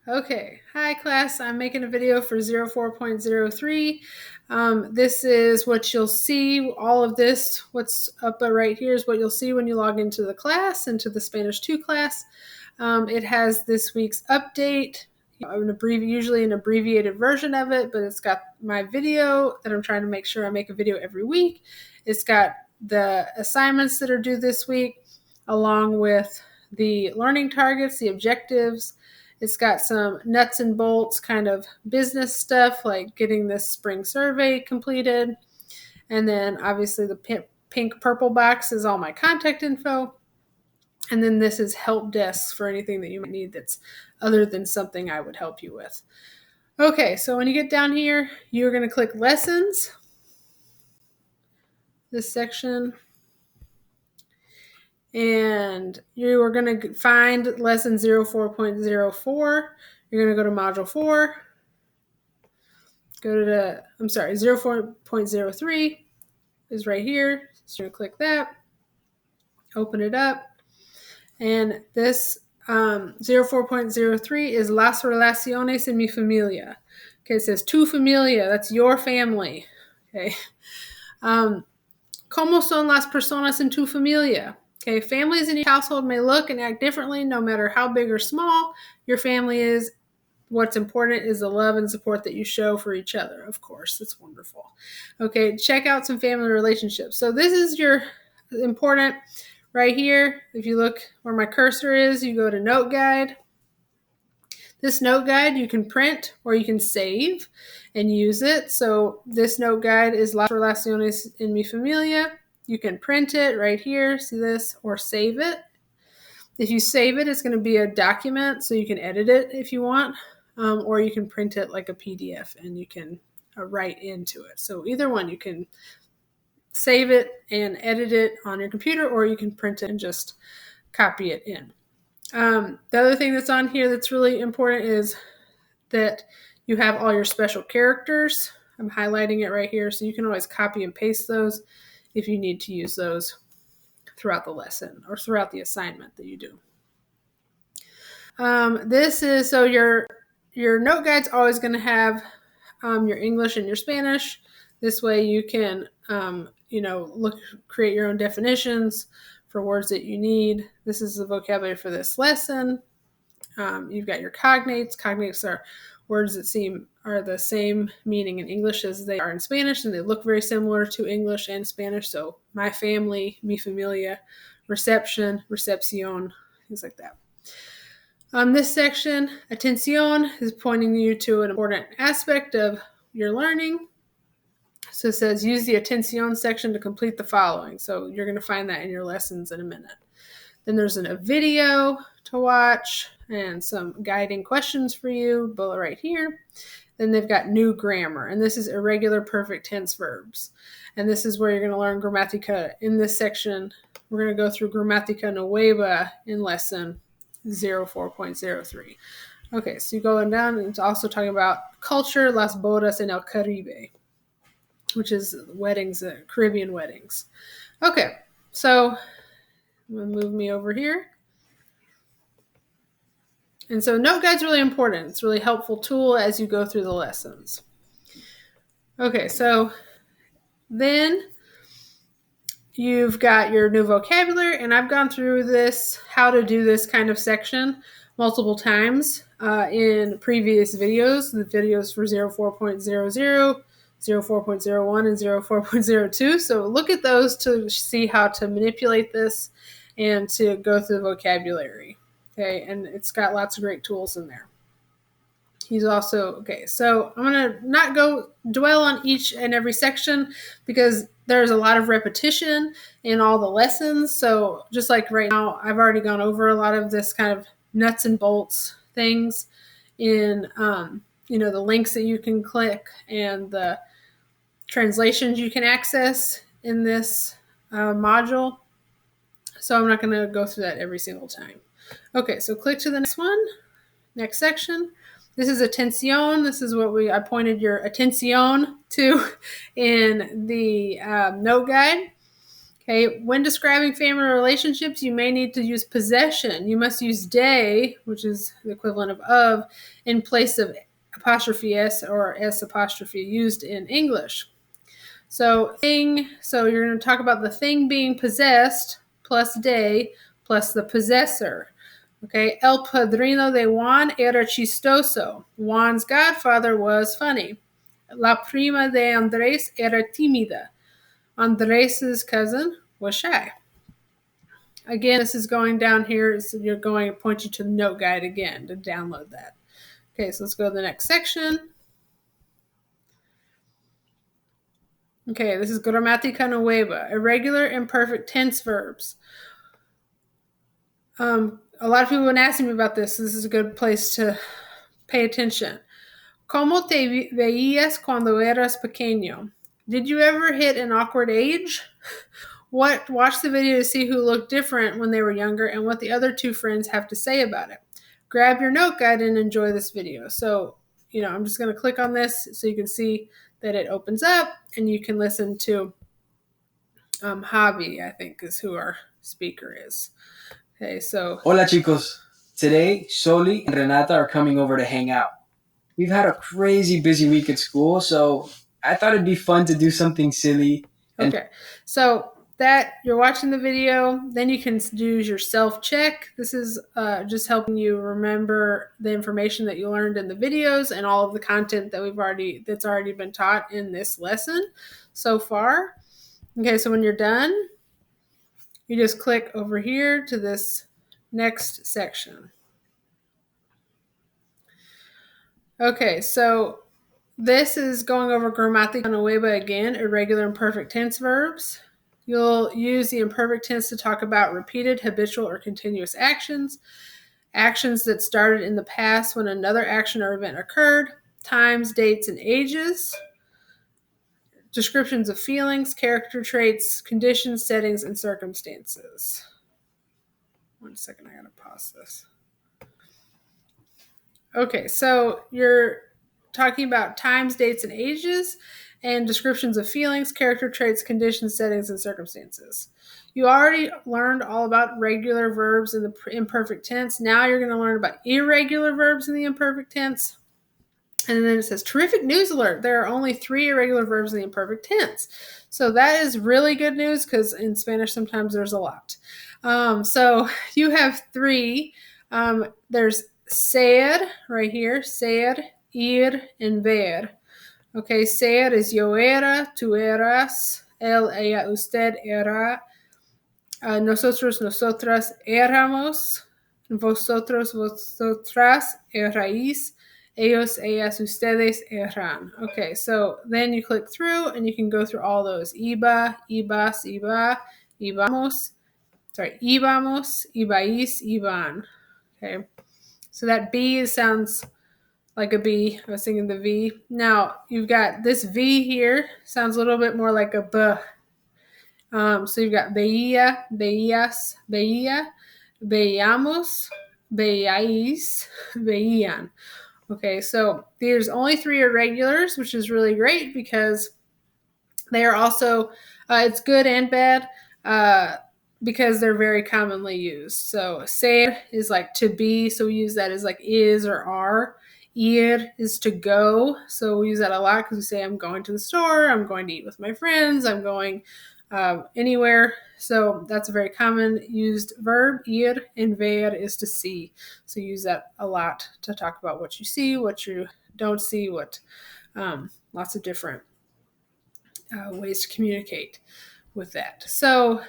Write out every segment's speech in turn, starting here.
Okay, hi class, I'm making a video for 04.03. This is what you'll see, all of this, what's up right here is what you'll see when you log into the class, into the Spanish 2 class. It has this week's update, usually an abbreviated version of it, but it's got my video that I'm trying to make sure I make a video every week. It's got the assignments that are due this week, along with the learning targets, the objectives. It's got some nuts and bolts kind of business stuff like getting this spring survey completed. And then obviously the pink purple box is all my contact info. And then this is help desk for anything that you might need that's other than something I would help you with. Okay, so when you get down here, you're going to click lessons, this section, and you are going to find lesson 04.04. You're going to go to module 4. Go to 04.03 is right here. So you're going to click that, open it up. And this 04.03 is las relaciones en mi familia. Okay, it says tu familia, that's your family. Okay. ¿Cómo son las personas en tu familia? Okay, families in your household may look and act differently no matter how big or small your family is. What's important is the love and support that you show for each other, of course. It's wonderful. Okay, check out some family relationships. So this is your important right here. If you look where my cursor is, you go to Note Guide. This note guide you can print or you can save and use it. So this note guide is Las Relaciones en mi Familia. You can print it right here, see this, or save it. If you save it, it's going to be a document, so you can edit it if you want, or you can print it like a PDF and you can write into it. So either one, you can save it and edit it on your computer, or you can print it and just copy it in. The other thing that's on here that's really important is that you have all your special characters. I'm highlighting it right here, so you can always copy and paste those if you need to use those throughout the lesson or throughout the assignment that you do. This is, so your note guide's always going to have your English and your Spanish. This way you can, create your own definitions for words that you need. This is the vocabulary for this lesson. You've got your cognates. Cognates are words that are the same meaning in English as they are in Spanish, and they look very similar to English and Spanish. So my family, mi familia, reception, recepcion, things like that. This section, atención, is pointing you to an important aspect of your learning. So it says use the atención section to complete the following. So you're going to find that in your lessons in a minute. Then there's a video to watch and some guiding questions for you, both right here. Then they've got new grammar, and this is irregular perfect tense verbs. And this is where you're going to learn grammatica. In this section, we're going to go through grammatica nueva in lesson 04.03. Okay, so you go down, and it's also talking about culture, las bodas en el Caribe, which is weddings, Caribbean weddings. Okay, so I'm going to move me over here. And so note guide's really important. It's a really helpful tool as you go through the lessons. Okay, so then you've got your new vocabulary, and I've gone through this, how to do this kind of section multiple times in previous videos, the videos for 04.00, 04.01, and 04.02. So look at those to see how to manipulate this and to go through the vocabulary. Okay, and it's got lots of great tools in there. He's also, okay, so I'm going to not dwell on each and every section because there's a lot of repetition in all the lessons. So just like right now, I've already gone over a lot of this kind of nuts and bolts things in, the links that you can click and the translations you can access in this module. So I'm not going to go through that every single time. Okay, so click to the next one, next section. This is atención. This is what I pointed your atención to in the note guide. Okay, when describing family relationships, you may need to use possession. You must use de, which is the equivalent of, in place of apostrophe s or s apostrophe used in English. So thing, so you're going to talk about the thing being possessed plus de plus the possessor. Okay, el padrino de Juan era chistoso. Juan's godfather was funny. La prima de Andrés era tímida. Andrés's cousin was shy. Again, this is going down here, so you're going to point you to the note guide again to download that. Okay, so let's go to the next section. Okay, this is gramática nueva, irregular imperfect tense verbs. A lot of people have been asking me about this. This is a good place to pay attention. ¿Cómo te veías cuando eras pequeño? Did you ever hit an awkward age? Watch the video to see who looked different when they were younger and what the other two friends have to say about it. Grab your note guide and enjoy this video. So, I'm just going to click on this so you can see that it opens up and you can listen to Javi, I think is who our speaker is. Okay, so. Hola chicos. Today, Soli and Renata are coming over to hang out. We've had a crazy busy week at school, so I thought it'd be fun to do something silly. Okay, so that you're watching the video, then you can do your self-check. This is just helping you remember the information that you learned in the videos and all of the content that that's already been taught in this lesson so far. Okay, so when you're done, you just click over here to this next section. Okay, so this is going over gramática nueva again, irregular imperfect tense verbs. You'll use the imperfect tense to talk about repeated, habitual, or continuous actions, actions that started in the past when another action or event occurred, times, dates, and ages, descriptions of feelings, character traits, conditions, settings, and circumstances. 1 second, I gotta pause this. Okay, so you're talking about times, dates, and ages, and descriptions of feelings, character traits, conditions, settings, and circumstances. You already learned all about regular verbs in the imperfect tense. Now you're going to learn about irregular verbs in the imperfect tense. And then it says, terrific news alert. There are only 3 irregular verbs in the imperfect tense. So that is really good news because in Spanish sometimes there's a lot. So you have 3. There's ser right here, ser, ir, and ver. Okay, ser is yo era, tú eras, él, ella, usted era, nosotros, nosotras éramos, vosotros, vosotras erais, ellos, ellas, ustedes eran. Okay, so then you click through and you can go through all those. Iba, ibas, iba, ibamos, íbamos, ibais, iban. Okay, so that B sounds like a B. I was thinking the V. Now, you've got this V here. Sounds a little bit more like a B. So you've got veía, veías, veía, veíamos, veíais, veían. Okay, so there's only 3 irregulars, which is really great because they are also, it's good and bad because they're very commonly used. So ser is like to be, so we use that as like is or are. Ir is to go, so we use that a lot because we say I'm going to the store, I'm going to eat with my friends, I'm going anywhere. So that's a very common used verb. Ir, and ver is to see. So use that a lot to talk about what you see, what you don't see, what lots of different ways to communicate with that. So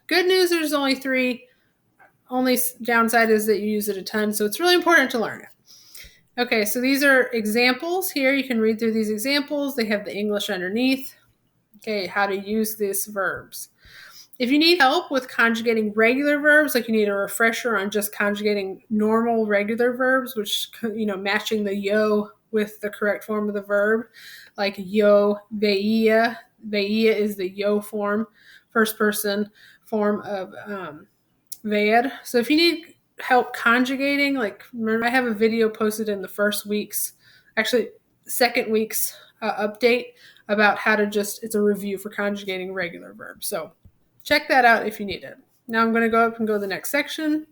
good news, there's only 3. Only downside is that you use it a ton. So it's really important to learn it. Okay, so these are examples here. You can read through these examples. They have the English underneath. Okay, how to use these verbs. If you need help with conjugating regular verbs, like you need a refresher on just conjugating normal regular verbs, which, matching the yo with the correct form of the verb, like yo veía. Veía is the yo form, first person form of ver. So if you need help conjugating, like remember I have a video posted in the second week's update about how to it's a review for conjugating regular verbs. So check that out if you need it. Now I'm going to go up and go to the next section.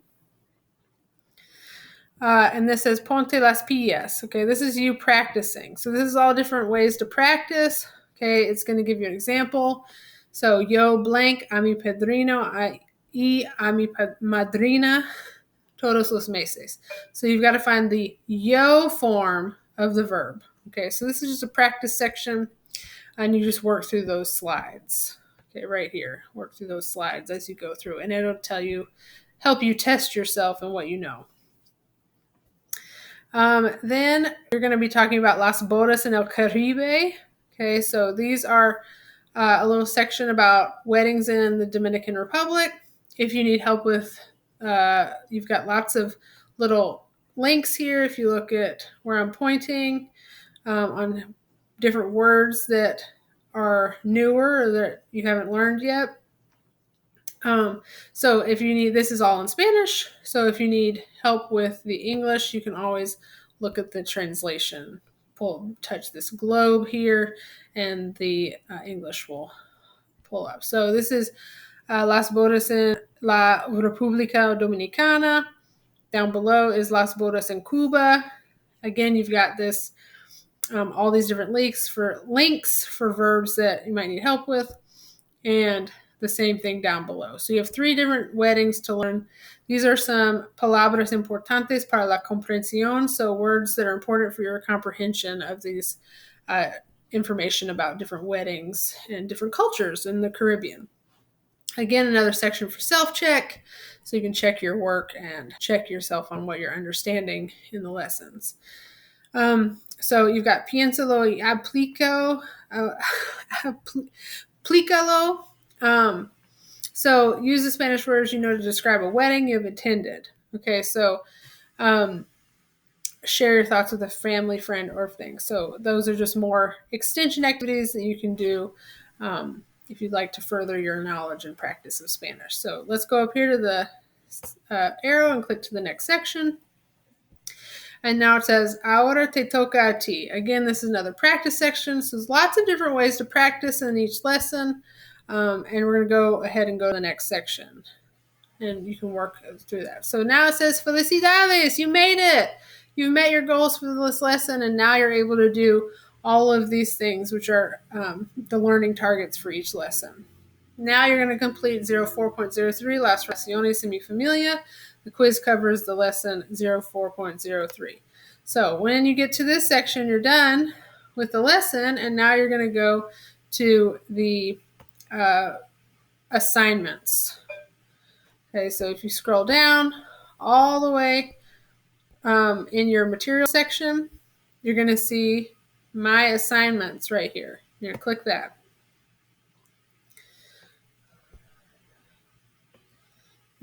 And this says ponte las pilas. Okay, this is you practicing. So this is all different ways to practice. Okay, it's going to give you an example. So yo blank a mi padrino y a mi madrina todos los meses. So you've got to find the yo form of the verb. Okay, so this is just a practice section, and you just work through those slides. Okay, right here, work through those slides as you go through, and it'll help you test yourself and what you know. Then you're going to be talking about Las Bodas en el Caribe. Okay, so these are a little section about weddings in the Dominican Republic. If you need help with, you've got lots of little links here. If you look at where I'm pointing on different words that are newer or that you haven't learned yet. So if you need, this is all in Spanish. So if you need help with the English, you can always look at the translation. Touch this globe here, and the English will pull up. So this is Las Bodas en la República Dominicana. Down below is Las Bodas en Cuba. Again, you've got this, all these different links for verbs that you might need help with, and the same thing down below. So you have 3 different weddings to learn. These are some palabras importantes para la comprensión, so words that are important for your comprehension of these information about different weddings and different cultures in the Caribbean. Again, another section for self-check, so you can check your work and check yourself on what you're understanding in the lessons. So you've got piénsalo y aplícalo. So use the Spanish words you know to describe a wedding you've attended. Okay, so share your thoughts with a family, friend, or thing. So those are just more extension activities that you can do if you'd like to further your knowledge and practice of Spanish. So let's go up here to the arrow and click to the next section. And now it says, ahora te toca a ti. Again, this is another practice section. So there's lots of different ways to practice in each lesson. And we're going to go ahead and go to the next section. And you can work through that. So now it says, felicidades, you made it. You've met your goals for this lesson, and now you're able to do all of these things, which are the learning targets for each lesson. Now you're going to complete 04.03, Las relaciones en mi familia. The quiz covers the lesson 04.03. So when you get to this section, you're done with the lesson, and now you're going to go to the assignments. Okay, so if you scroll down all the way in your material section, you're going to see my assignments right here. You're going to click that.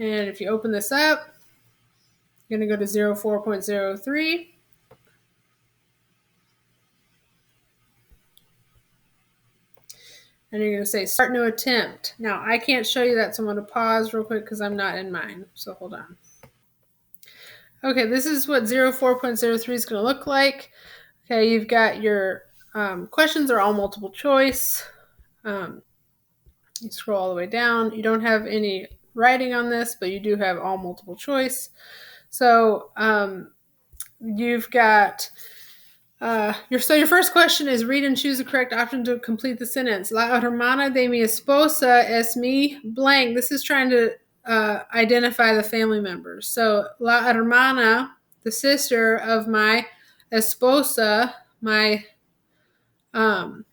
And if you open this up, you're going to go to 04.03. And you're going to say start new attempt. Now, I can't show you that, so I'm going to pause real quick because I'm not in mine. So hold on. Okay, this is what 04.03 is going to look like. Okay, you've got your questions are all multiple choice. You scroll all the way down. You don't have any writing on this, but you do have all multiple choice. So you've got your first question is read and choose the correct option to complete the sentence. La hermana de mi esposa es mi blank. This is trying to identify the family members. So la hermana, the sister of my esposa, my the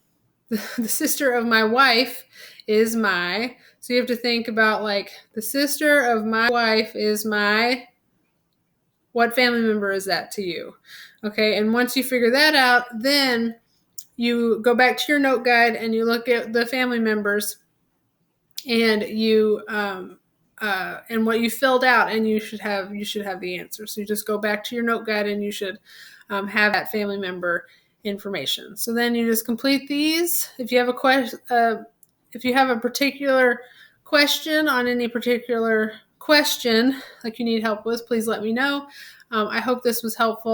sister of my wife is my. So you have to think about like the sister of my wife is my. What family member is that to you? Okay, and once you figure that out, then you go back to your note guide and you look at the family members and you and what you filled out, and you should have the answer. So you just go back to your note guide and you should have that family member information. So then you just complete these. If you have a particular question on any particular question like you need help with, please let me know. I hope this was helpful.